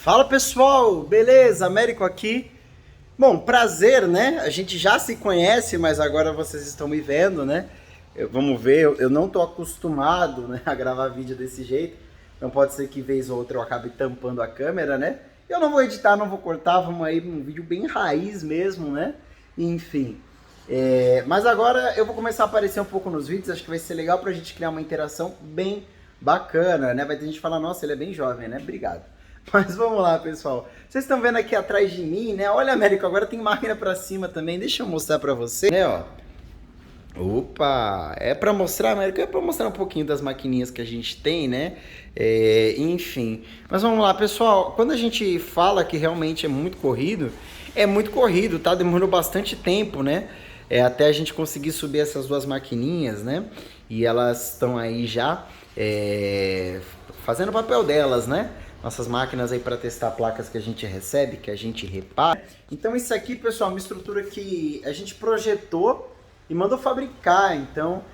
Fala pessoal, beleza? Américo aqui. Bom, prazer, né? A gente já se conhece, mas agora vocês estão me vendo, né? Vamos ver, eu não tô acostumado, né, a gravar vídeo desse jeito. Então pode ser que vez ou outra eu acabe tampando a câmera, né? Eu não vou editar, não vou cortar, vamos aí um vídeo bem raiz mesmo, né? Enfim. Mas agora eu vou começar a aparecer um pouco nos vídeos, acho que vai ser legal pra gente criar uma interação bem bacana, né? Vai ter gente que falar, nossa, ele é bem jovem, né? Obrigado. Mas vamos lá, pessoal. Vocês estão vendo aqui atrás de mim, né? Olha, Américo, agora tem máquina pra cima também. Deixa eu mostrar pra você, né, ó. Opa! É pra mostrar, Américo? É pra mostrar um pouquinho das maquininhas que a gente tem, né? Enfim. Mas vamos lá, pessoal. Quando a gente fala que realmente é muito corrido, tá? Demorou bastante tempo, né? Até a gente conseguir subir essas duas maquininhas, né? E elas estão aí já fazendo o papel delas, né? Nossas máquinas aí para testar placas que a gente recebe, que a gente repara. Então isso aqui, pessoal, é uma estrutura que a gente projetou e mandou fabricar. Então,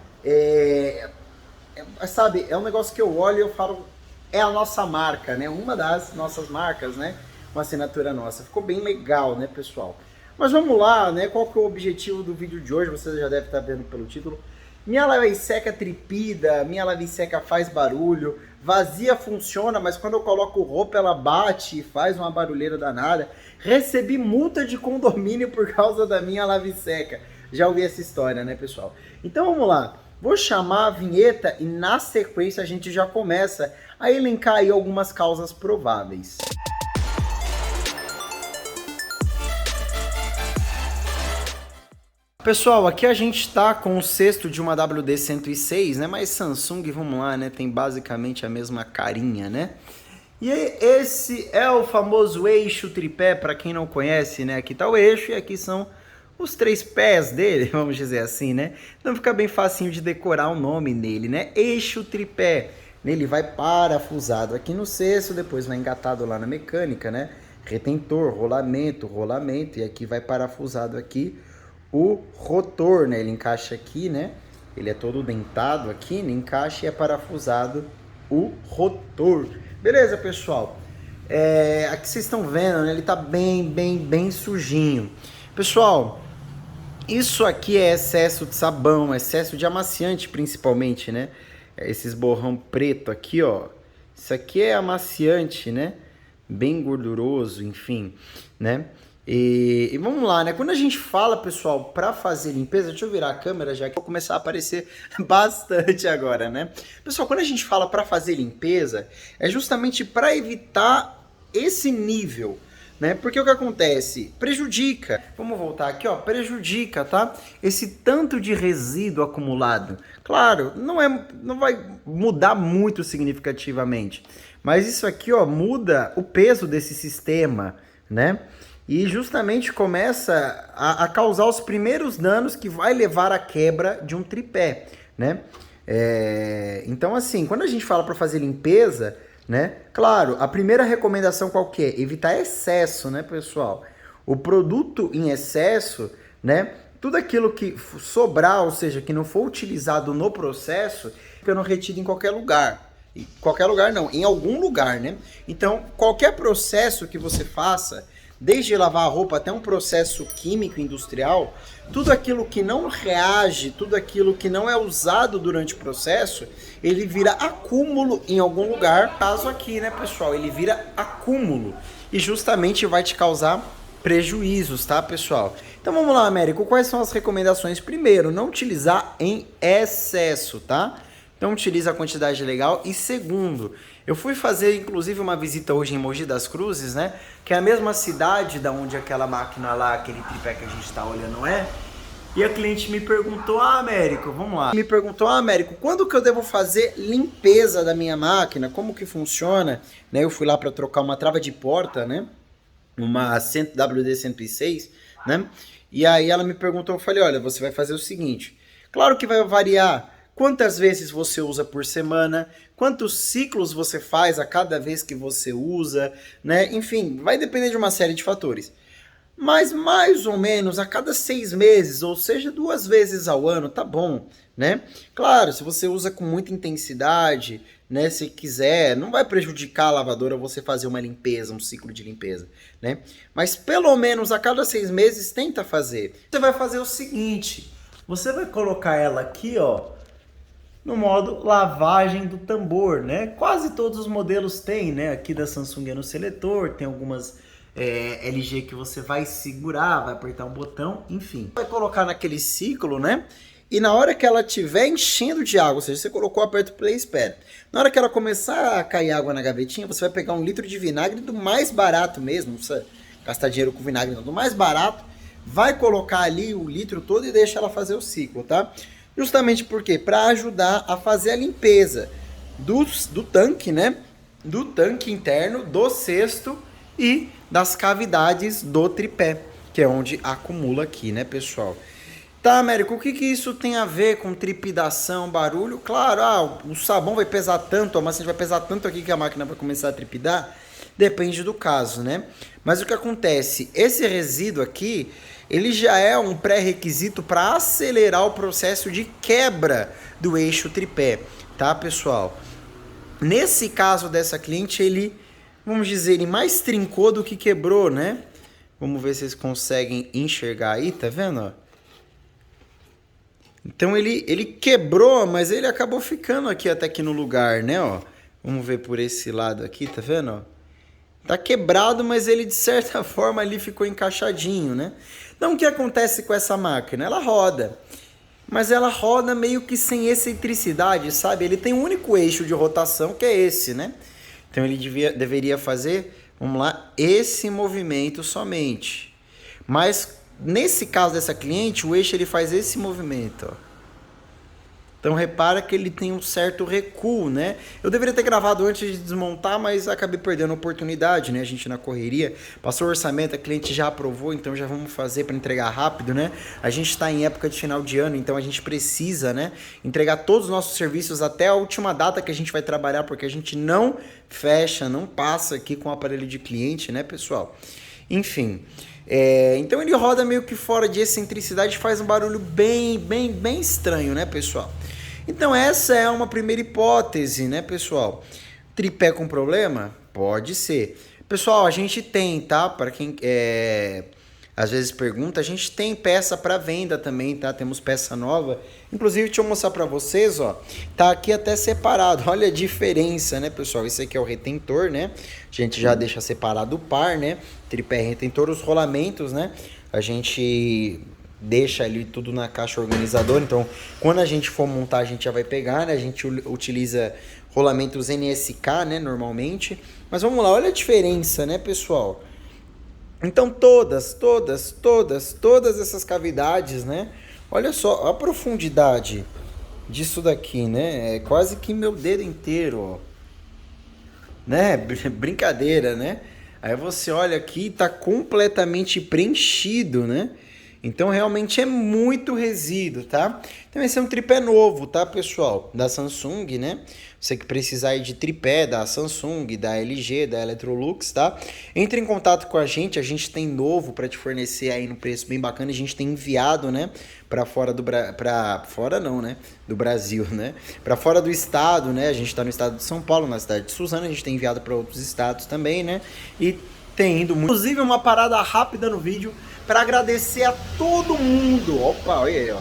sabe, é um negócio que eu olho e eu falo, é a nossa marca, né? Uma das nossas marcas, né? Uma assinatura nossa. Ficou bem legal, né, pessoal? Mas vamos lá, né? Qual que é o objetivo do vídeo de hoje? Você já deve estar vendo pelo título. Minha lave seca tripida, minha lave seca faz barulho, vazia funciona, mas quando eu coloco roupa ela bate e faz uma barulheira danada. Recebi multa de condomínio por causa da minha lave seca. Já ouvi essa história, né, pessoal? Então vamos lá. Vou chamar a vinheta e na sequência a gente já começa a elencar aí algumas causas prováveis. Pessoal, aqui a gente está com o cesto de uma WD-106, né? Mas Samsung, vamos lá, né? Tem basicamente a mesma carinha, né? E esse é o famoso eixo tripé, para quem não conhece, né? Aqui tá o eixo e aqui são os três pés dele, vamos dizer assim, né? Então fica bem facinho de decorar o nome nele, né? Eixo tripé. Nele vai parafusado aqui no cesto, depois vai engatado lá na mecânica, né? Retentor, rolamento, rolamento, e aqui vai parafusado aqui o rotor, né? Ele encaixa aqui, né? Ele é todo dentado aqui, né? Encaixa e é parafusado o rotor. Beleza, pessoal? Aqui vocês estão vendo, né? Ele tá bem sujinho. Pessoal, isso aqui é excesso de sabão, excesso de amaciante principalmente, né? Esses borrão preto aqui, ó. Isso aqui é amaciante, né? Bem gorduroso, enfim, né? E vamos lá, né? Quando a gente fala, pessoal, para fazer limpeza, deixa eu virar a câmera já que vou começar a aparecer bastante agora, né? Pessoal, quando a gente fala para fazer limpeza, é justamente para evitar esse nível, né? Porque o que acontece? Prejudica. Vamos voltar aqui, ó. Prejudica, tá? Esse tanto de resíduo acumulado. Claro, não vai mudar muito significativamente, mas isso aqui, ó, muda o peso desse sistema, né? E justamente começa a causar os primeiros danos que vai levar à quebra de um tripé, né? Então, assim, quando a gente fala para fazer limpeza, né? Claro, a primeira recomendação qual que é? Evitar excesso, né, pessoal? O produto em excesso, né? Tudo aquilo que sobrar, ou seja, que não for utilizado no processo, fica retido em qualquer lugar. Em qualquer lugar não, em algum lugar, né? Então, qualquer processo que você faça, desde lavar a roupa até um processo químico industrial, tudo aquilo que não reage, tudo aquilo que não é usado durante o processo, ele vira acúmulo em algum lugar. Caso aqui, né, pessoal, ele vira acúmulo e justamente vai te causar prejuízos, tá, pessoal? Então vamos lá, Américo, quais são as recomendações? Primeiro, não utilizar em excesso, tá? Então utiliza a quantidade legal. E segundo, eu fui fazer inclusive uma visita hoje em Mogi das Cruzes, né? Que é a mesma cidade da onde aquela máquina lá, aquele tripé que a gente tá olhando é. E a cliente me perguntou, Américo, vamos lá. Me perguntou, Américo, quando que eu devo fazer limpeza da minha máquina? Como que funciona? Né? Eu fui lá para trocar uma trava de porta, né? Uma WD-106, né? E aí ela me perguntou, eu falei, olha, você vai fazer o seguinte. Claro que vai variar quantas vezes você usa por semana, quantos ciclos você faz a cada vez que você usa, né? Enfim, vai depender de uma série de fatores. Mas mais ou menos a cada 6 meses, ou seja, 2 vezes ao ano, tá bom, né? Claro, se você usa com muita intensidade, né? Se quiser, não vai prejudicar a lavadora você fazer uma limpeza, um ciclo de limpeza, né? Mas pelo menos a cada 6 meses tenta fazer. Você vai fazer o seguinte, você vai colocar ela aqui, ó, no modo lavagem do tambor, né? Quase todos os modelos têm, né? Aqui da Samsung é no seletor, tem algumas LG que você vai segurar, vai apertar um botão, enfim. Vai colocar naquele ciclo, né? E na hora que ela estiver enchendo de água, ou seja, você colocou, aperta o play e espera. Na hora que ela começar a cair água na gavetinha, você vai pegar 1 litro de vinagre do mais barato mesmo, não precisa gastar dinheiro com vinagre não, do mais barato, vai colocar ali o litro todo e deixa ela fazer o ciclo, tá? Justamente porque para ajudar a fazer a limpeza do tanque, né? Do tanque interno, do cesto e das cavidades do tripé, que é onde acumula aqui, né, pessoal? Tá, Américo, o que isso tem a ver com trepidação, barulho? Claro, o sabão vai pesar tanto, a massa vai pesar tanto aqui que a máquina vai começar a trepidar? Depende do caso, né? Mas o que acontece? Esse resíduo aqui, ele já é um pré-requisito para acelerar o processo de quebra do eixo tripé, tá, pessoal? Nesse caso dessa cliente, ele, vamos dizer, ele mais trincou do que quebrou, né? Vamos ver se vocês conseguem enxergar aí, tá vendo, ó? Então ele quebrou, mas ele acabou ficando aqui até aqui no lugar, né, ó. Vamos ver por esse lado aqui, tá vendo, ó? Tá quebrado, mas ele de certa forma ali ficou encaixadinho, né? Então o que acontece com essa máquina? Ela roda, mas ela roda meio que sem excentricidade, sabe? Ele tem um único eixo de rotação que é esse, né? Então ele deveria fazer, vamos lá, esse movimento somente. Mas nesse caso dessa cliente, o eixo ele faz esse movimento, ó. Então repara que ele tem um certo recuo, né? Eu deveria ter gravado antes de desmontar, mas acabei perdendo a oportunidade, né? A gente na correria, passou o orçamento, a cliente já aprovou, então já vamos fazer para entregar rápido, né? A gente está em época de final de ano, então a gente precisa, né, entregar todos os nossos serviços até a última data que a gente vai trabalhar, porque a gente não fecha, não passa aqui com o aparelho de cliente, né, pessoal? Enfim, então ele roda meio que fora de excentricidade, faz um barulho bem estranho, né, pessoal? Então essa é uma primeira hipótese, né, pessoal? Tripé com problema? Pode ser. Pessoal, a gente tem, tá? Para quem às vezes pergunta, a gente tem peça para venda também, tá? Temos peça nova. Inclusive, deixa eu mostrar para vocês, ó. Tá aqui até separado. Olha a diferença, né, pessoal? Esse aqui é o retentor, né? A gente já deixa separado o par, né? Tripé retentor, os rolamentos, né? A gente deixa ali tudo na caixa organizadora. Então, quando a gente for montar, a gente já vai pegar, né? A gente utiliza rolamentos NSK, né? Normalmente. Mas vamos lá, olha a diferença, né, pessoal? Então todas essas cavidades, né? Olha só a profundidade disso daqui, né? É quase que meu dedo inteiro, ó. Né? Brincadeira, né? Aí você olha aqui, tá completamente preenchido, né? Então realmente é muito resíduo, tá? Então esse é um tripé novo, tá, pessoal? Da Samsung, né? Você que precisar aí de tripé da Samsung, da LG, da Electrolux, tá? Entre em contato com a gente tem novo para te fornecer aí no preço bem bacana. A gente tem enviado, né, para fora do fora não, né, do Brasil, né? Para fora do estado, né? A gente tá no estado de São Paulo, na cidade de Suzano, a gente tem enviado para outros estados também, né? E tem indo muito. Inclusive uma parada rápida no vídeo para agradecer a todo mundo, opa, olha aí, ó,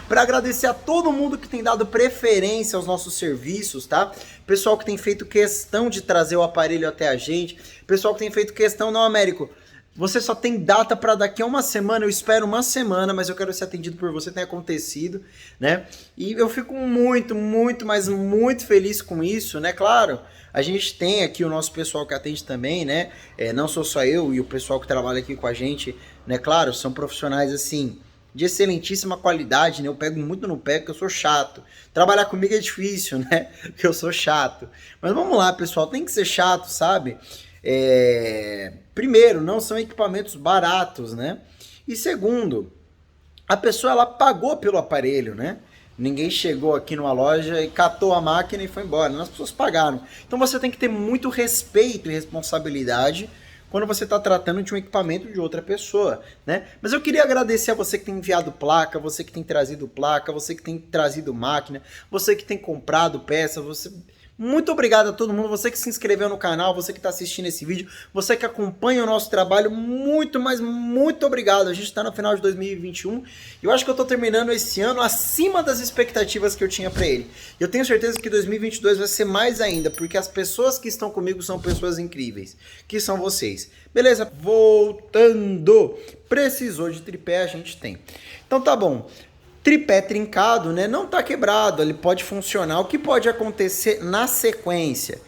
para agradecer a todo mundo que tem dado preferência aos nossos serviços, tá? Pessoal que tem feito questão de trazer o aparelho até a gente, pessoal que tem feito questão, não, Américo, você só tem data para daqui a uma semana, eu espero uma semana, mas eu quero ser atendido por você, tem acontecido, né? E eu fico muito, mas muito feliz com isso, né? Claro, a gente tem aqui o nosso pessoal que atende também, né? Não sou só eu e o pessoal que trabalha aqui com a gente, né? Claro, são profissionais, assim, de excelentíssima qualidade, né? Eu pego muito no pé porque eu sou chato. Trabalhar comigo é difícil, né? Porque eu sou chato. Mas vamos lá, pessoal, tem que ser chato, sabe? Primeiro, não são equipamentos baratos, né? E segundo, a pessoa ela pagou pelo aparelho, né? Ninguém chegou aqui numa loja e catou a máquina e foi embora. As pessoas pagaram. Então você tem que ter muito respeito e responsabilidade quando você está tratando de um equipamento de outra pessoa, né? Mas eu queria agradecer a você que tem enviado placa, você que tem trazido máquina, você que tem comprado peça, Muito obrigado a todo mundo, você que se inscreveu no canal, você que está assistindo esse vídeo, você que acompanha o nosso trabalho, muito, mas muito obrigado. A gente está no final de 2021 e eu acho que eu estou terminando esse ano acima das expectativas que eu tinha para ele. Eu tenho certeza que 2022 vai ser mais ainda, porque as pessoas que estão comigo são pessoas incríveis, que são vocês. Beleza? Voltando. Precisou de tripé, a gente tem. Então tá bom. Tripé trincado, né? Não tá quebrado, ele pode funcionar. O que pode acontecer na sequência?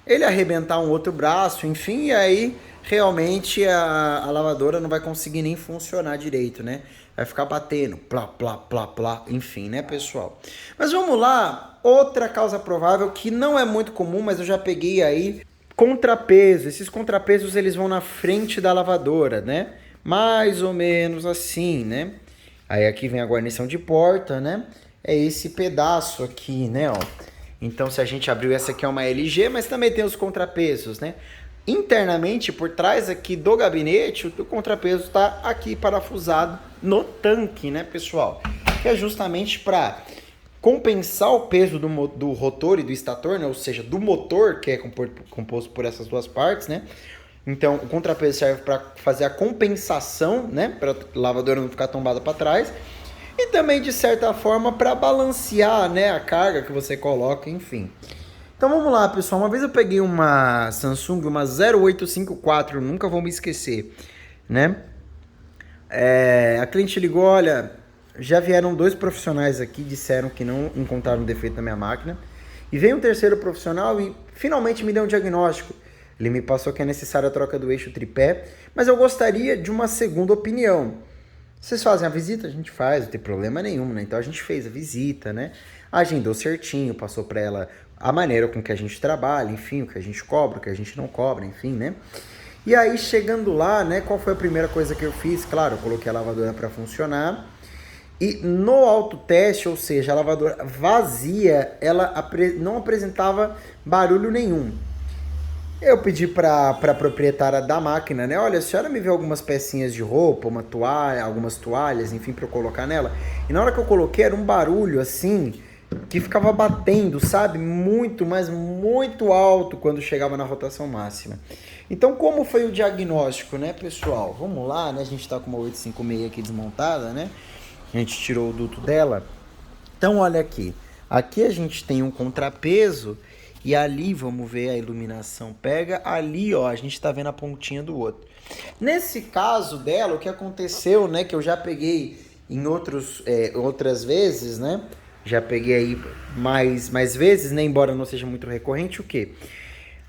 Ele arrebentar um outro braço, enfim, e aí realmente a lavadora não vai conseguir nem funcionar direito, né? Vai ficar batendo, plá, plá, plá, plá, enfim, né, pessoal? Mas vamos lá, outra causa provável que não é muito comum, mas eu já peguei aí, contrapeso. Esses contrapesos, eles vão na frente da lavadora, né? Mais ou menos assim, né? Aí aqui vem a guarnição de porta, né? É esse pedaço aqui, né, ó. Então, se a gente abriu, essa aqui é uma LG, mas também tem os contrapesos, né? Internamente, por trás aqui do gabinete, o contrapeso está aqui parafusado no tanque, né, pessoal? Que é justamente para compensar o peso do rotor e do estator, né? Ou seja, do motor, que é composto por essas duas partes, né? Então, o contrapeso serve para fazer a compensação, né? Para a lavadora não ficar tombada para trás. E também, de certa forma, para balancear, né? A carga que você coloca, enfim. Então, vamos lá, pessoal. Uma vez eu peguei uma Samsung, uma 0854, nunca vou me esquecer, né? A cliente ligou, olha, já vieram 2 profissionais aqui, disseram que não encontraram defeito na minha máquina. E veio um terceiro profissional e finalmente me deu um diagnóstico. Ele me passou que é necessária a troca do eixo tripé, mas eu gostaria de uma segunda opinião. Vocês fazem a visita? A gente faz, não tem problema nenhum, né? Então a gente fez a visita, né? Agendou certinho, passou para ela a maneira com que a gente trabalha, enfim, o que a gente cobra, o que a gente não cobra, enfim, né? E aí chegando lá, né? Qual foi a primeira coisa que eu fiz? Claro, eu coloquei a lavadora para funcionar. E no autoteste, ou seja, a lavadora vazia, ela não apresentava barulho nenhum. Eu pedi para a proprietária da máquina, né? Olha, a senhora me vê algumas pecinhas de roupa, uma toalha, algumas toalhas, enfim, para eu colocar nela. E na hora que eu coloquei, era um barulho assim, que ficava batendo, sabe? Muito, mas muito alto quando chegava na rotação máxima. Então, como foi o diagnóstico, né, pessoal? Vamos lá, né? A gente tá com uma 856 aqui desmontada, né? A gente tirou o duto dela. Então, olha aqui. Aqui a gente tem um contrapeso. E ali, vamos ver, a iluminação pega. Ali, ó, a gente tá vendo a pontinha do outro. Nesse caso dela, o que aconteceu, né? Que eu já peguei em outras vezes, né? Já peguei aí mais vezes, né? Embora não seja muito recorrente, o quê?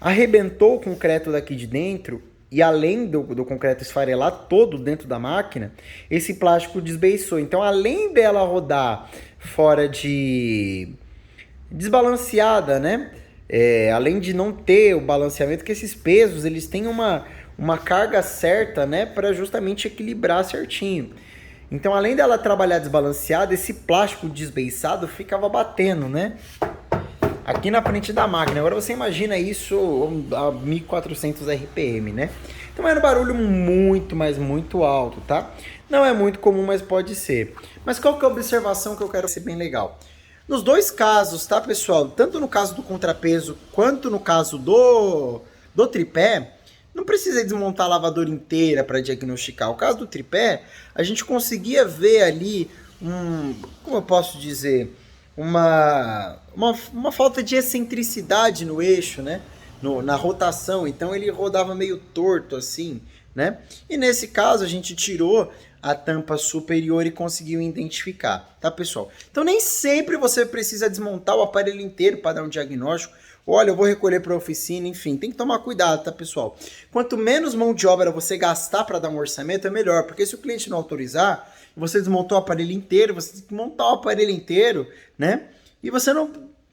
Arrebentou o concreto daqui de dentro. E além do concreto esfarelar todo dentro da máquina, esse plástico desbeiçou. Então, além dela rodar fora desbalanceada, né? Além de não ter o balanceamento, que esses pesos eles têm uma carga certa, né, para justamente equilibrar certinho. Então, além dela trabalhar desbalanceada, esse plástico desbeiçado ficava batendo, né, aqui na frente da máquina. Agora você imagina isso a 1400 RPM, né? Então era um barulho muito, mas muito alto, tá? Não é muito comum, mas pode ser. Mas qual que é a observação que eu quero ser bem legal? Nos dois casos, tá, pessoal? Tanto no caso do contrapeso quanto no caso do tripé, não precisa desmontar a lavadora inteira para diagnosticar. O caso do tripé, a gente conseguia ver ali como eu posso dizer, uma falta de excentricidade no eixo, né? Na rotação. Então ele rodava meio torto assim, né? E nesse caso a gente tirou a tampa superior e conseguiu identificar, tá, pessoal? Então nem sempre você precisa desmontar o aparelho inteiro para dar um diagnóstico. Olha, eu vou recolher para a oficina, enfim, tem que tomar cuidado, tá, pessoal? Quanto menos mão de obra você gastar para dar um orçamento, é melhor, porque se o cliente não autorizar, você desmontou o aparelho inteiro, você tem que montar o aparelho inteiro, né? E você não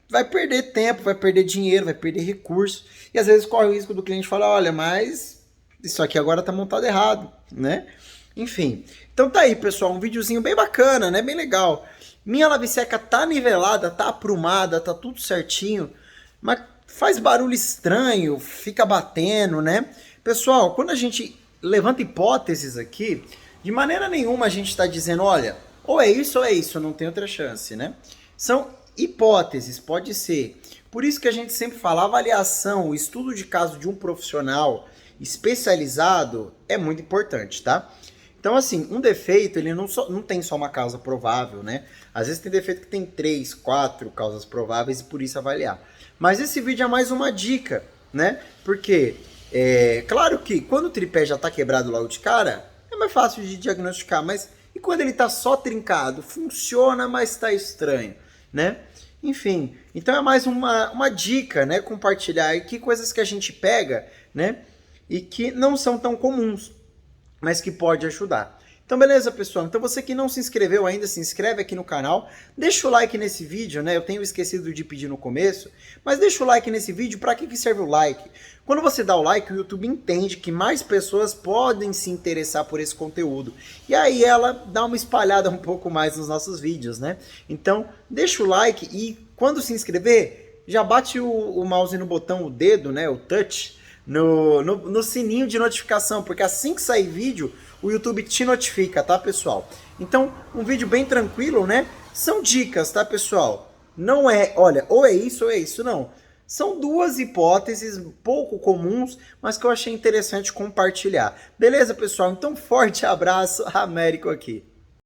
vai perder tempo, vai perder dinheiro, vai perder recurso. E às vezes corre o risco do cliente falar, olha, mas isso aqui agora tá montado errado, né? Enfim, então tá aí, pessoal, um videozinho bem bacana, né? Bem legal. Minha lave seca tá nivelada, tá aprumada, tá tudo certinho, mas faz barulho estranho, fica batendo, né? Pessoal, quando a gente levanta hipóteses aqui, de maneira nenhuma a gente está dizendo, olha, ou é isso, não tem outra chance, né? São hipóteses, pode ser Por isso que a gente sempre fala, a avaliação, o estudo de caso de um profissional especializado é muito importante, tá? Então, assim, um defeito, ele não tem só uma causa provável, né? Às vezes tem defeito que tem 3, 4 causas prováveis e por isso avaliar. Mas esse vídeo é mais uma dica, né? Porque, claro que quando o tripé já tá quebrado logo de cara, é mais fácil de diagnosticar, mas e quando ele tá só trincado? Funciona, mas tá estranho, né? Enfim, então é mais uma dica, né? Compartilhar aqui coisas que a gente pega, né? E que não são tão comuns, mas que pode ajudar. Então beleza, pessoal? Então você que não se inscreveu ainda, se inscreve aqui no canal, deixa o like nesse vídeo, né? Eu tenho esquecido de pedir no começo, mas deixa o like nesse vídeo. Para que serve o like? Quando você dá o like, o YouTube entende que mais pessoas podem se interessar por esse conteúdo. E aí ela dá uma espalhada um pouco mais nos nossos vídeos, né? Então deixa o like e quando se inscrever, já bate o mouse no botão, o dedo, né? O touch, no sininho de notificação, porque assim que sair vídeo, o YouTube te notifica, tá, pessoal? Então, um vídeo bem tranquilo, né? São dicas, tá, pessoal? Não é, olha, ou é isso, não. São duas hipóteses pouco comuns, mas que eu achei interessante compartilhar. Beleza, pessoal? Então, forte abraço, Américo aqui.